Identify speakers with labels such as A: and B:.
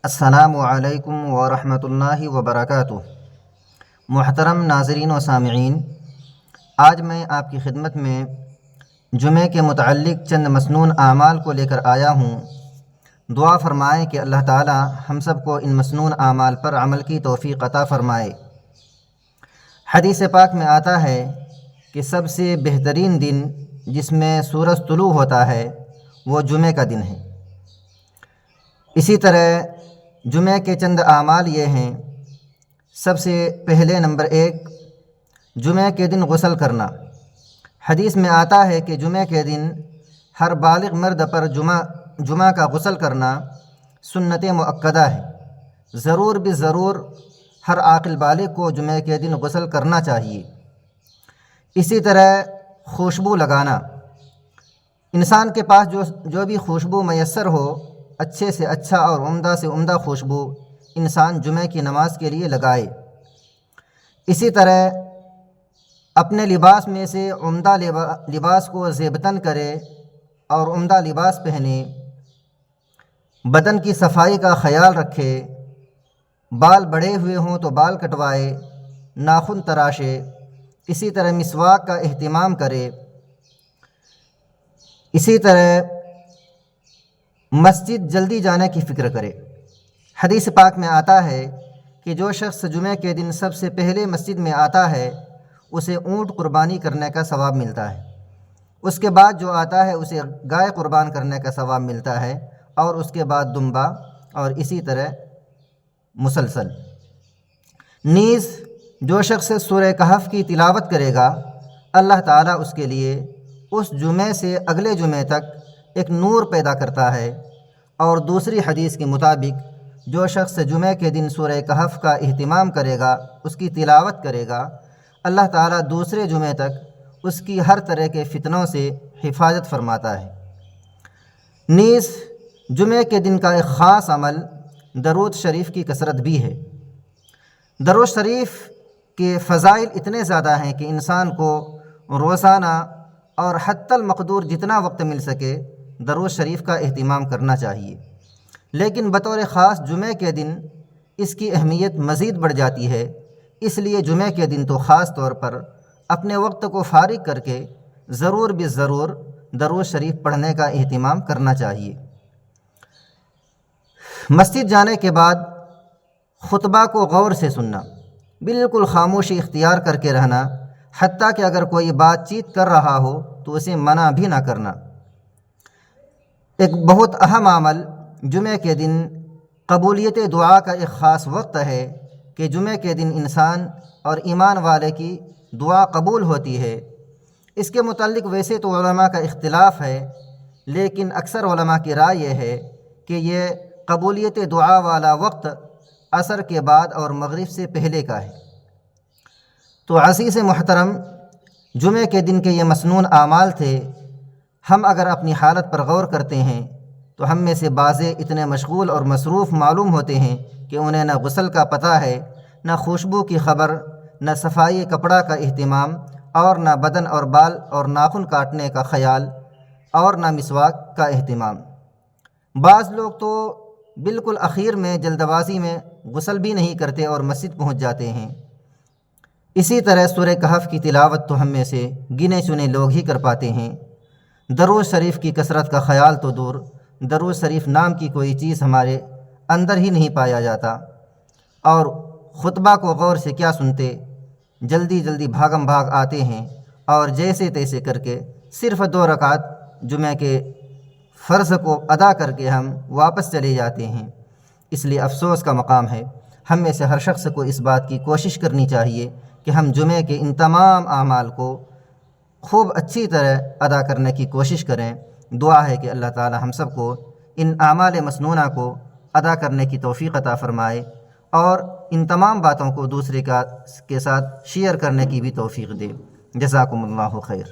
A: السلام علیکم ورحمۃ اللہ وبرکاتہ۔ محترم ناظرین و سامعین، آج میں آپ کی خدمت میں جمعے کے متعلق چند مسنون اعمال کو لے کر آیا ہوں۔ دعا فرمائیں کہ اللہ تعالی ہم سب کو ان مسنون اعمال پر عمل کی توفیق عطا فرمائے۔ حدیث پاک میں آتا ہے کہ سب سے بہترین دن جس میں سورج طلوع ہوتا ہے وہ جمعے کا دن ہے۔ اسی طرح جمعہ کے چند اعمال یہ ہیں۔ سب سے پہلے نمبر 1، جمعہ کے دن غسل کرنا۔ حدیث میں آتا ہے کہ جمعہ کے دن ہر بالغ مرد پر جمعہ کا غسل کرنا سنت مؤکدہ ہے۔ ضرور ضرور ہر عاقل بالغ کو جمعہ کے دن غسل کرنا چاہیے۔ اسی طرح خوشبو لگانا۔ انسان کے پاس جو بھی خوشبو میسر ہو، اچھے سے اچھا اور عمدہ سے عمدہ خوشبو انسان جمعہ کی نماز کے لیے لگائے۔ اسی طرح اپنے لباس میں سے عمدہ لباس کو زیبتن کرے اور عمدہ لباس پہنے، بدن کی صفائی کا خیال رکھے، بال بڑھے ہوئے ہوں تو بال کٹوائے، ناخن تراشے، اسی طرح مسواک کا اہتمام کرے۔ اسی طرح مسجد جلدی جانے کی فکر کرے۔ حدیث پاک میں آتا ہے کہ جو شخص جمعہ کے دن سب سے پہلے مسجد میں آتا ہے اسے اونٹ قربانی کرنے کا ثواب ملتا ہے۔ اس کے بعد جو آتا ہے اسے گائے قربان کرنے کا ثواب ملتا ہے، اور اس کے بعد دمبا، اور اسی طرح مسلسل۔ نیز جو شخص سورہ کہف کی تلاوت کرے گا، اللہ تعالیٰ اس کے لیے اس جمعے سے اگلے جمعے تک ایک نور پیدا کرتا ہے۔ اور دوسری حدیث کے مطابق جو شخص جمعہ کے دن سورہ کہف کا اہتمام کرے گا، اس کی تلاوت کرے گا، اللہ تعالیٰ دوسرے جمعے تک اس کی ہر طرح کے فتنوں سے حفاظت فرماتا ہے۔ نیز جمعہ کے دن کا ایک خاص عمل درود شریف کی کثرت بھی ہے۔ درود شریف کے فضائل اتنے زیادہ ہیں کہ انسان کو روزانہ اور حتی المقدور جتنا وقت مل سکے درود شریف کا اہتمام کرنا چاہیے، لیکن بطور خاص جمعہ کے دن اس کی اہمیت مزید بڑھ جاتی ہے۔ اس لیے جمعہ کے دن تو خاص طور پر اپنے وقت کو فارغ کر کے ضرور درود شریف پڑھنے کا اہتمام کرنا چاہیے۔ مسجد جانے کے بعد خطبہ کو غور سے سننا، بالکل خاموشی اختیار کر کے رہنا، حتیٰ کہ اگر کوئی بات چیت کر رہا ہو تو اسے منع بھی نہ کرنا۔ ایک بہت اہم عمل جمعہ کے دن قبولیت دعا کا ایک خاص وقت ہے کہ جمعہ کے دن انسان اور ایمان والے کی دعا قبول ہوتی ہے۔ اس کے متعلق ویسے تو علماء کا اختلاف ہے، لیکن اکثر علماء کی رائے یہ ہے کہ یہ قبولیت دعا والا وقت عصر کے بعد اور مغرب سے پہلے کا ہے۔ تو عزیز محترم، جمعہ کے دن کے یہ مسنون اعمال تھے۔ ہم اگر اپنی حالت پر غور کرتے ہیں تو ہم میں سے بعضے اتنے مشغول اور مصروف معلوم ہوتے ہیں کہ انہیں نہ غسل کا پتہ ہے، نہ خوشبو کی خبر، نہ صفائی کپڑا کا اہتمام، اور نہ بدن اور بال اور ناخن کاٹنے کا خیال، اور نہ مسواک کا اہتمام۔ بعض لوگ تو بالکل اخیر میں جلد بازی میں غسل بھی نہیں کرتے اور مسجد پہنچ جاتے ہیں۔ اسی طرح سورہ کہف کی تلاوت تو ہم میں سے گنے چنے لوگ ہی کر پاتے ہیں۔ درود شریف کی کثرت کا خیال تو دور، درود شریف نام کی کوئی چیز ہمارے اندر ہی نہیں پایا جاتا۔ اور خطبہ کو غور سے کیا سنتے، جلدی بھاگم بھاگ آتے ہیں اور جیسے تیسے کر کے صرف 2 رکعت جمعہ کے فرض کو ادا کر کے ہم واپس چلے جاتے ہیں۔ اس لیے افسوس کا مقام ہے۔ ہم میں سے ہر شخص کو اس بات کی کوشش کرنی چاہیے کہ ہم جمعہ کے ان تمام اعمال کو خوب اچھی طرح ادا کرنے کی کوشش کریں۔ دعا ہے کہ اللہ تعالی ہم سب کو ان اعمال مسنونہ کو ادا کرنے کی توفیق عطا فرمائے، اور ان تمام باتوں کو دوسرے کے ساتھ شیئر کرنے کی بھی توفیق دے۔ جزاکم اللہ خیر۔